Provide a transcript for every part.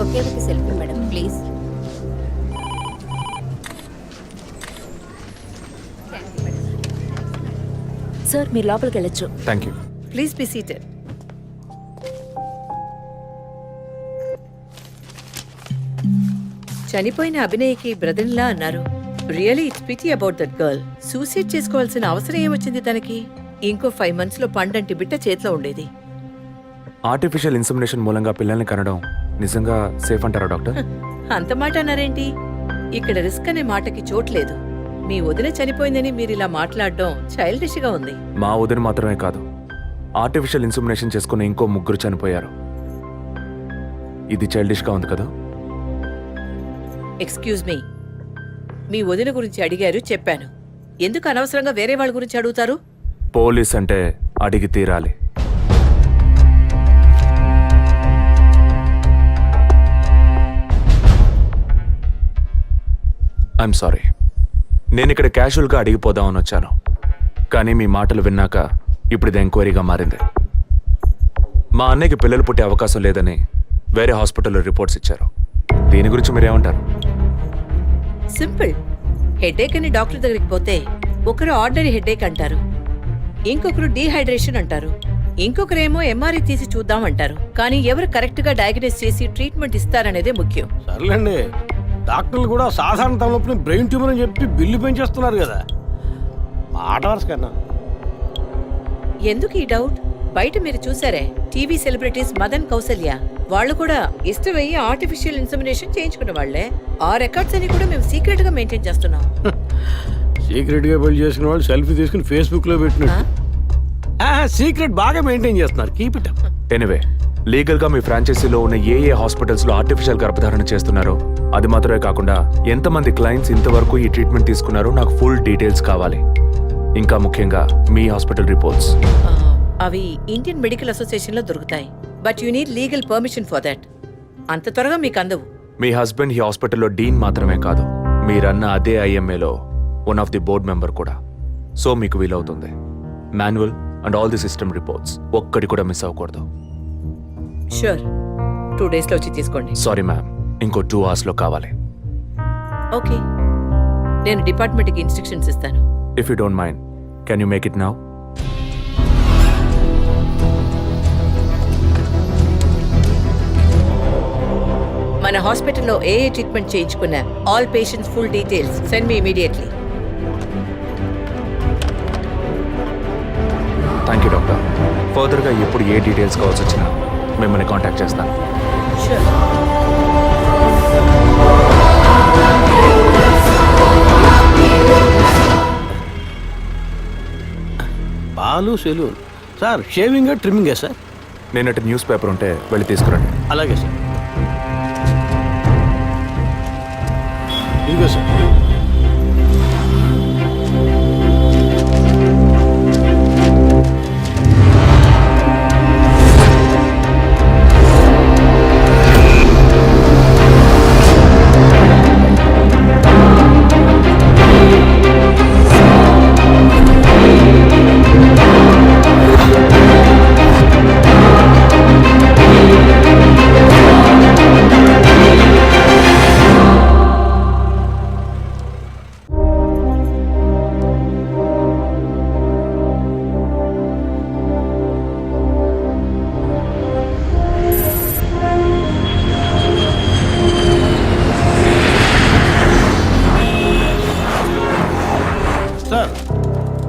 ఒకే ఒక selfie madam please. Sir మీరు లోపలికి వెళ్ళొచ్చు. Thank you. Please be seated. చనిపోయిన అభినయ్కి బ్రదర్లా అన్నారు. Really it's pity about that girl. Suicide చేసుకోవాల్సిన అవసరం ఏమొచ్చింది తనకి? ఇంకో 5 months లో పండంటి బిడ్డ చేతిలో ఉండేది. ఆర్టిఫిషియల్ ఇన్సెమినేషన్ మూలంగా పిల్లల్ని కనడం నిజంగా సేఫ్ అంటారా డాక్టర్? అంత మాట అన్నారేంటి? ఇక్కడ రిస్క్ అనే మాటకి చోట్లేదు. మీ వదిన చనిపోయిందని మీరు ఇలా మాట్లాడడం చైల్డిష్ గా ఉంది. మా వదిన మాత్రమే కాదు, ఆర్టిఫిషియల్ ఇన్సెమినేషన్ చేసుకున్న ఇంకో 3 చనిపోయారు. ఇది చైల్డిష్ గా ఉంది కదా? ఎక్స్క్యూజ్ మీ, మీ వదిన గురించి అడిగారు, చెప్పాను. ఎందుకు అనవసరంగా వేరే వాళ్ళ గురించి అడుగుతారు? పోలీస్ అంటే అడిగి తీరాలి. ఐఎమ్ సారీ, నేను ఇక్కడ క్యాజువల్గా అడిగిపోదామని వచ్చాను. కానీ మీ మాటలు విన్నాక ఇప్పుడు ఇది ఎంక్వైరీగా మారింది. మా అన్నయ్యకి పిల్లలు పుట్టే అవకాశం లేదని వేరే హాస్పిటల్లో రిపోర్ట్స్ ఇచ్చారు. దీని గురించి మీరేమంటారు? సింపుల్. హెడేక్ అని డాక్టర్ దగ్గరికి పోతే ఒకరు ఆర్డినరీ హెడేక్ అంటారు, ఇంకొకరు డీహైడ్రేషన్ అంటారు, ఇంకొకరేమో ఎంఆర్ఐ తీసి చూద్దాం అంటారు. కానీ ఎవరు కరెక్ట్ గా డయాగ్నోస్ చేసి ట్రీట్మెంట్ ఇస్తారనేదే ముఖ్యం. సర్లేండి, డాక్టర్లు కూడా సాధారణ తలనొప్పిని బ్రెయిన్ ట్యూమర్ అని చెప్పి బిల్లు పెంచేస్తున్నారు కదా. మాట వరుస కన్నా. ఎందుకు ఈ డౌట్? బయట మీరు చూసారే, టీవీ సెలబ్రిటీస్ మదన్ కౌసల్య వాళ్ళు కూడా ఇష్టమయ్యి ఆర్టిఫిషియల్ ఇన్సెమినేషన్ చేయించుకున్న వాళ్లే. ఆ రికార్డ్స్ అని కూడా మేము సీక్రెట్ గా మెయింటైన్ చేస్తున్నాం. సీక్రెట్ గా బిల్డ్ చేసుకున్న వాళ్ళు సెల్ఫీ తీసుకుని ఫేస్బుక్ లో పెట్టినట్టు సీక్రెట్ బాగా మెయింటైన్ చేస్తున్నారు. Keep it up. Anyway, legal గా మీ ఫ్రాంచైజీలో ఉన్న ఏ హాస్పిటల్స్ లో ఆర్టిఫిషియల్ గర్భధారణ చేస్తున్నారో అది మాత్రమే కాకుండా ఎంతమంది క్లయింట్స్ ఇంతవరకు ఈ ట్రీట్మెంట్ తీసుకున్నారో నాకు ఫుల్ డీటెయిల్స్ కావాలి. ఇంకా ముఖ్యంగా మీ హాస్పిటల్ రిపోర్ట్స్. అవి ఇండియన్ మెడికల్ అసోసియేషన్ లో దొరుకుతాయి. But you need legal permission for that. అంత త్వరగా మీకు అందవు. మీ హస్బెండ్ ఈ హాస్పిటల్లో డీన్ మాత్రమే కాదు, మీరన్న అదే ఐఎంఏలో one of the board member కూడా. సో మీకు వీలవుతుంది. Manual and all the system reports ఒక్కటి కూడా మిస్ అవ్వకూడదు. షూర్, 2 days లో వచ్చి తీసుకోండి. సారీ మ్యామ్, ఇంకో 2 hours లో కావాలి. ఓకే, నేను డిపార్ట్మెంట్కి ఇన్స్ట్రక్షన్స్ ఇస్తాను. If you don't mind, can you make it now? మన హాస్పిటల్లో ఏ ట్రీట్మెంట్ చేయించుకున్న all patients full details send me immediately. Thank you doctor. ఫర్దర్గా ఎప్పుడు ఏ డీటెయిల్స్ కావాల్సి వచ్చినా మిమ్మల్ని కాంటాక్ట్ చేస్తాను. షూర్. పాలు సెలూన్ సార్. షేవింగ్ ట్రిమ్మింగే సార్? నేనటి న్యూస్ పేపర్ ఉంటే వెళ్ళి తీసుకురండి. అలాగే సార్. ఇదిగో సార్.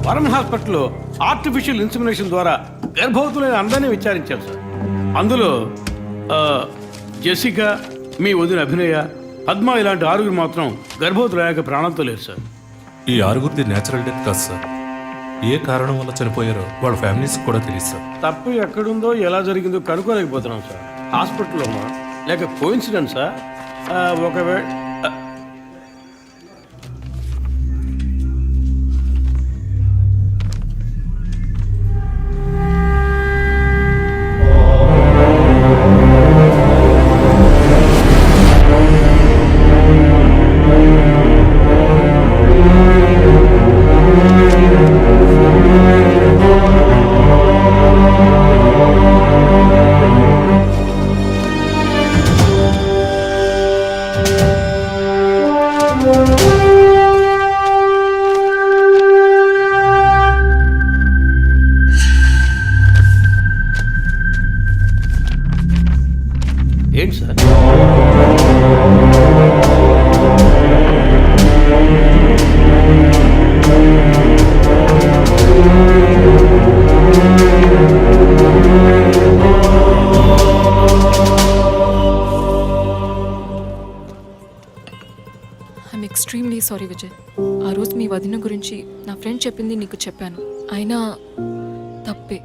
వరం హాస్పిటల్లో ఆర్టిఫిషియల్ ఇన్సెమినేషన్ ద్వారా గర్భవతులైన అందరినీ విచారించారు సార్. అందులో జెసికా, మీ వదిన అభినయ, పద్మ ఇలాంటి 6 మాత్రం గర్భవతులయ్యాక ప్రాణంతో లేరు సార్. ఈ 6 న్యాచురల్ డెత్ కాదు సార్. ఏ కారణం వల్ల చనిపోయారో వాళ్ళ ఫ్యామిలీస్ కూడా తెలియదు సార్. తప్పు ఎక్కడుందో ఎలా జరిగిందో కనుక్కోలేకపోతున్నాం సార్. హాస్పిటల్లోమా లేక కోఇన్సిడెన్సా? ఒకవేళ ఏంటి sir? I'm extremely sorry Vijay. ఆ రోజు మీ వదిన గురించి నా ఫ్రెండ్ చెప్పింది నీకు చెప్పాను, అయినా తప్పే.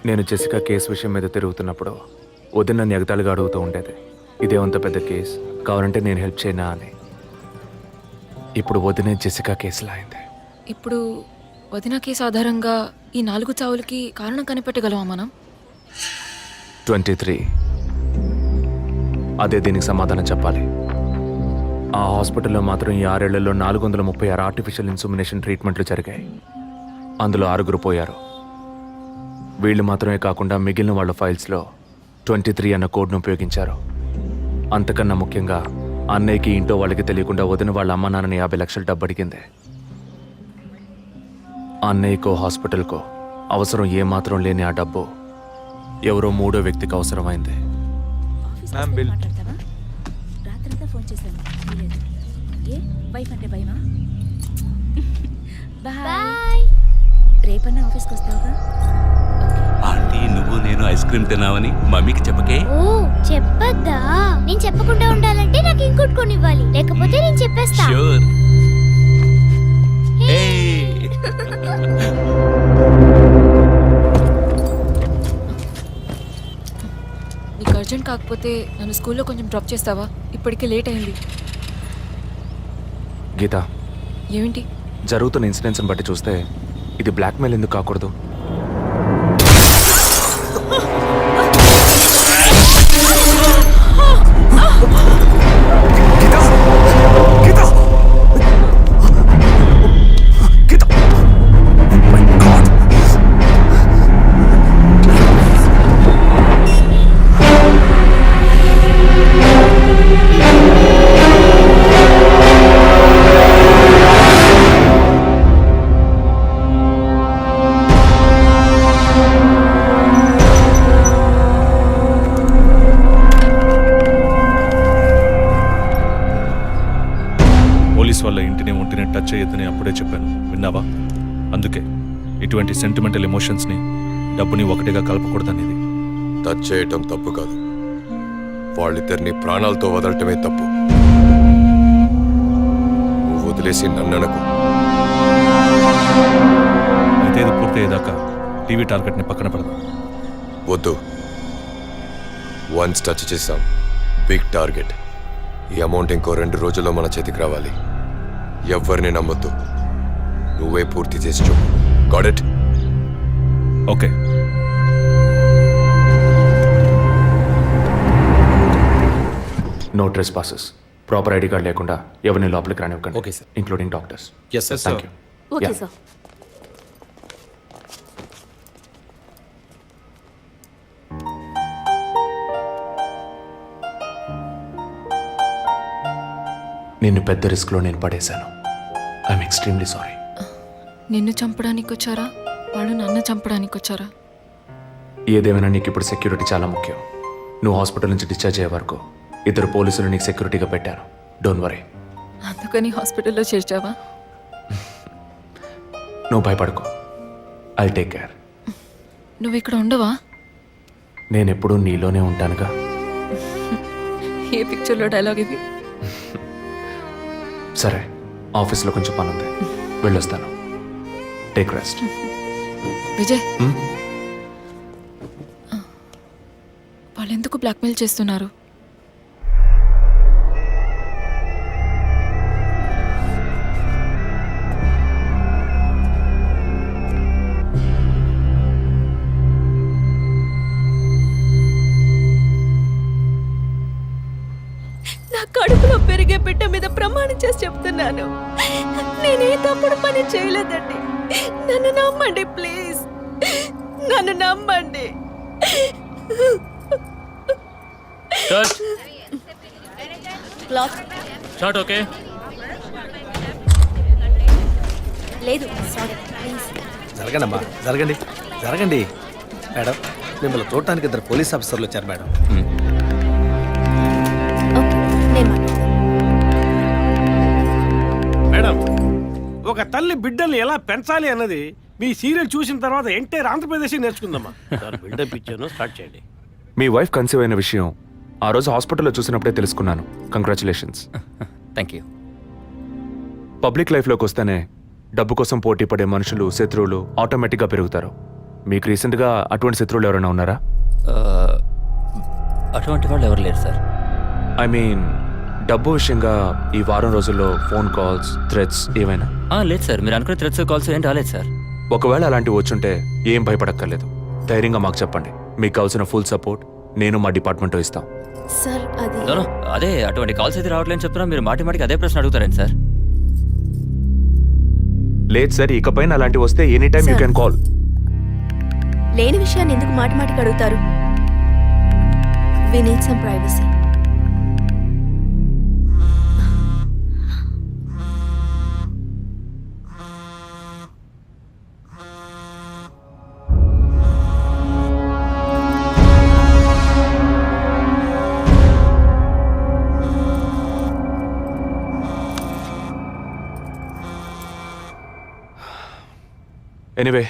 నేను జెసికా కేసు విషయం మీద తిరుగుతున్నప్పుడు వదిన నన్ను ఎగతాళిగా అడుగుతూ ఉండేది, ఇదేమంత పెద్ద కేసు, కావాలంటే నేను హెల్ప్ చేయనా అని. ఇప్పుడు వదినే జెసికా కేసులా అయింది. ఇప్పుడు వదిన కేసు ఆధారంగా ఈ 4 చావులకి కారణం కనిపెట్టగలమా మనం? 23. అదే దీనికి సమాధానం చెప్పాలి. ఆ హాస్పిటల్లో మాత్రం ఈ 6 ఏళ్లలో 436 ఆర్టిఫిషియల్ ఇన్సుమినేషన్ ట్రీట్మెంట్లు జరిగాయి. అందులో 6 పోయారు. వీళ్ళు మాత్రమే కాకుండా మిగిలిన వాళ్ళ ఫైల్స్లో 23 అన్న కోడ్ను ఉపయోగించారు. అంతకన్నా ముఖ్యంగా అన్నయ్యకి ఇంట్లో వాళ్ళకి తెలియకుండా వదిన వాళ్ళ అమ్మ నాన్నని 50 లక్షలు డబ్బు అడిగింది. అన్నయ్యకో హాస్పిటల్కో అవసరం ఏమాత్రం లేని ఆ డబ్బు ఎవరో 3వ వ్యక్తికి అవసరమైంది. మాట్లాడతావా? రాత్రంతా ఫోన్ చేశాను, తీయలేదు. ఏ వైఫ్ అంటే భయమా? బాయ్. రేపన్నా ఆఫీస్కి వస్తావుగా? ఆంటీ నువ్వు నేను ఐస్ క్రీమ్ తిన్నావని మమ్మీకి చెప్పకే. ఓ చెప్పద్దా? నేను చెప్పకుండా ఉండాలంటే నాకు ఇంకోటి కొనివ్వాలి, లేకపోతే నేను చెప్పేస్తా. ష్యూర్. నీకు అర్జెంట్ కాకపోతే నన్ను స్కూల్లో కొంచెం డ్రాప్ చేస్తావా? ఇప్పటికే లేట్ అయింది. గీత, ఏమిటి? జరుగుతున్న ఇన్సిడెంట్స్ని బట్టి చూస్తే ఇది బ్లాక్మెయిల్ ఎందుకు కాకూడదు? పోలీస్ వాళ్ళ ఇంటిని ఒంటిని టచ్ చేయొద్దని అప్పుడే చెప్పాను, విన్నావా? అందుకే ఇటువంటి సెంటిమెంటల్ ఎమోషన్స్ని డబ్బుని ఒకటిగా కలపకూడదనేది. టచ్ చేయటం తప్పు కాదు, వాళ్ళిద్దరిని ప్రాణాలతో వదలటమే తప్పు. నువ్వు వదిలేసి నన్ననకు. అయితే ఇది పూర్తయ్యేదాకా టీవీ టార్గెట్ని పక్కన పెడదాం. వద్దు, వన్స్ టచ్ చేసాం, బిగ్ టార్గెట్. ఈ అమౌంట్ ఇంకో 2 రోజుల్లో మన చేతికి రావాలి. ఎవ్వరిని నమ్మొద్దు, నువ్వే పూర్తి చేసి చెప్పు. Got it? Okay. No trespasses. Proper ID card లేకుండా ఎవరిని లోపలికి రానివ్వకండి. Okay, sir. Including doctors. Yes, sir. Thank you. Okay sir. నిన్ను పెద్ద రిస్క్లో నేను పడేశాను. I'm extremely sorry. నిన్ను చంపడానికి వచ్చారా? వాళ్ళు నన్ను చంపడానికి వచ్చారా? ఏదేమైనా నీకు ఇప్పుడు సెక్యూరిటీ చాలా ముఖ్యం. నువ్వు హాస్పిటల్ నుంచి డిశ్చార్జ్ అయ్యే వరకు 2 పోలీసులు నీకు సెక్యూరిటీగా పెట్టాను. Don't worry. అందుకని హాస్పిటల్లో చేర్చావా? నువ్వు భయపడకు, ఐ టేక్ కేర్. నువ్వు ఇక్కడ ఉండవా? నేను ఎప్పుడూ నీలోనే ఉంటానుగా. ఏ పిక్చర్లో డైలాగ్ ఇది? సరే, ఆఫీస్లో కొంచెం పని ఉంది, వెళ్ళొస్తాను. Take rest. విజయ్, వాళ్ళు ఎందుకు బ్లాక్మెయిల్ చేస్తున్నారు? నా కడుపులో పెరిగే బిడ్డ మీద ప్రమాణం చేసి చెప్తున్నాను, నేనే తప్పుడు పని చేయలేదండి. నన్ను నమ్మండి ప్లీజ్, నన్ను నమ్మండి. Short okay. లేదు సారీ ప్లీజ్. జరగండి అమ్మా, జరగండి జరగండి. మేడం మిమ్మల్ని చూడటానికి 2 పోలీస్ ఆఫీసర్లు వచ్చారు మేడం. ఓకే, నేను మాట్లాడతాను. మేడం, ఒక తల్లి బిడ్డల్ని ఎలా పెంచాలి అన్నది మీ సీరియల్ చూసిన తర్వాత ఎంటైర్ ఆంధ్రప్రదేశ్ నేర్చుకుందామా. బిల్డప్ ఇచ్చాను, స్టార్ట్ చేయండి. మీ వైఫ్ కన్సీవ్ అయిన విషయం ఆ రోజు హాస్పిటల్లో చూసినప్పుడే తెలుసుకున్నాను. కంగ్రాచులేషన్స్. Thank you. పబ్లిక్ లైఫ్లోకి వస్తేనే డబ్బు కోసం పోటీ పడే మనుషులు, శత్రువులు ఆటోమేటిక్గా పెరుగుతారు. మీకు రీసెంట్గా అటువంటి శత్రువులు ఎవరైనా ఉన్నారా? అటువంటి వాళ్ళు ఎవరు లేరు సార్. ఐ మీన్ డబ్బు విషయంగా ఈ వారం రోజుల్లో ఫోన్ కాల్స్, థ్రెట్స్ ఏమైనా? లేదు సార్, మీరు అనుకునే థ్రెడ్స్ కాల్స్ ఏం రాలేదు సార్. ఒకవేళ అలాంటివి వచ్చుంటే ఏం భయపడక్కర్లేదు. ధైర్యంగా మాకు చెప్పండి. మీకు కావాల్సిన ఫుల్ సపోర్ట్ నేను మా డిపార్ట్మెంట్ ఇస్తాం. సార్ అది No, అదే అటువంటి కాల్స్ అయితే రావట్లేని చెప్తున్నా, మీరు మాటికి అదే ప్రశ్న అడుగుతారండి సార్. లేదు సార్, ఇకపైన అలాంటివి వస్తే any time you can call. లేని విషయాన్ని ఎందుకు మాటికి అడుగుతారు? We need some privacy. Anyway,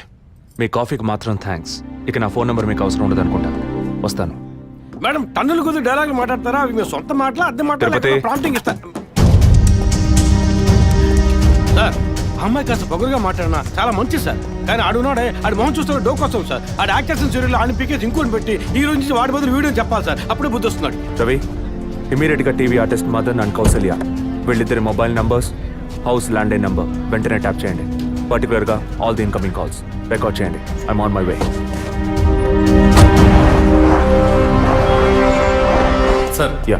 మీ కాఫీకి మాత్రం థ్యాంక్స్. ఇక నా ఫోన్ నెంబర్ మీకు అవసరం ఉండదు అనుకుంటా. వస్తాను. మేడం, టన్నులు కొద్ది డైలాగులు మాట్లాడతారా? అవి మీ సొంత మాటలా, అద్దె మాటలా, తిరుపతి. ప్రాంప్టింగ్ ఇస్తా. సార్, ఆ అమ్మాయి కాస్త పొగరుగా మాట్లాడినా చాలా మంచిది సార్. కానీ ఆడున్నాడే, ఆడి మొహం చూస్తే డోకొస్తాం సార్. ఆడి యాక్టర్స్ సీరియల్ ఆడిని పీకేసి ఇంకోటి పెట్టి ఈ రోజు నుంచి వాడి బదులు వీడియో చెప్పాలి సార్. అప్పుడే బుద్ధి వస్తున్నాడు. రవి, ఇమీడియట్గా TV artist Madan and Kausalya వీళ్ళిద్దరి mobile numbers, house landline number వెంటనే ట్యాప్ చేయండి. పర్టికులర్గా all the incoming calls record చేయండి. I'm on my way. Sir, yeah,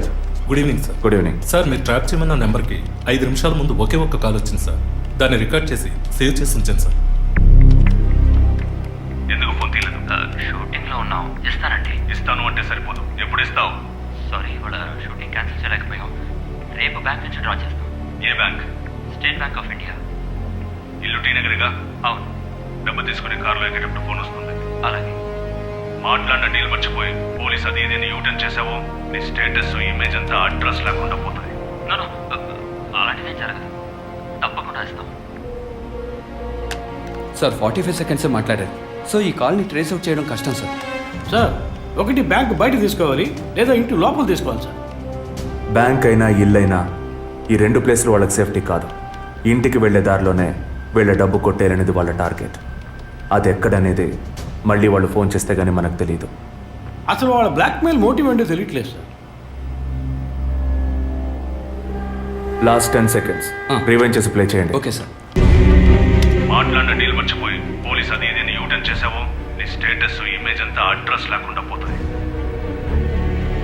good evening sir. Good evening. Sir, మీరు ట్రాప్ చేయమన్న నెంబర్కి 5 నిమిషాల ముందు ఒకే ఒక్క కాల్ వచ్చింది సార్. దాన్ని రికార్డ్ చేసి సేవ్ చేసి ఉంచాను సార్. ఎందుకు ఫోన్ తీయలేదు? షూటింగ్లో ఉన్నాం. ఇస్తానండి. ఇస్తాను అంటే సరిపోదు. ఎప్పుడు ఇస్తావు? సారీ, ఇవాళ షూటింగ్ క్యాన్సిల్ చేయలేకపోయాం. రేపు బ్యాంక్ నుంచి డ్రా చేస్తాం. ఏ bank? State Bank of India. ఇల్లు టీ నగర్గా? అవును. డబ్బు తీసుకుని కారులో ఎక్కేటప్పుడు ఫోన్ వస్తుంది. అలాగే. మాట్లాడిన డీల్ మర్చిపోయి పోలీస్ అది ఇది యూటర్న్ చేసావో నీ స్టేటస్, ఇమేజ్ అంతా అడ్రస్ లేకుండా పోతాయి. అలాంటిదేం జరగదు. తప్పకుండా ఇస్తాం. సార్ 45 సెకండ్సే మాట్లాడారు. సో ఈ కాల్ని ట్రేస్ అవుట్ చేయడం కష్టం సార్. సార్, ఒకటి బ్యాంక్ బయట తీసుకోవాలి, లేదా ఇంటి లోపల తీసుకోవాలి సార్. బ్యాంక్ అయినా ఇల్లైనా ఈ 2 ప్లేస్లు వాళ్ళకి సేఫ్టీ కాదు. ఇంటికి వెళ్ళే దారిలోనే వీళ్ళ డబ్బు కొట్టేయాలనేది వాళ్ళ టార్గెట్. అది ఎక్కడనేది మళ్ళీ వాళ్ళు ఫోన్ చేస్తే గానీ మనకు తెలియదు. అసలు వాళ్ళ బ్లాక్మెయిల్ మోటివ్ ఏంటో తెలియట్లేదు సార్. లాస్ట్ 10 సెకండ్స్ రివైండ్ చేసి ప్లే చేయండి. Okay sir. మాట్లాడిన డీల్ మర్చిపోయి పోలీస్ అది ఇది యూటర్న్ చేసావో నీ స్టేటస్, ఇమేజ్ అంతా అడ్రస్ లేకుండా పోతాయి.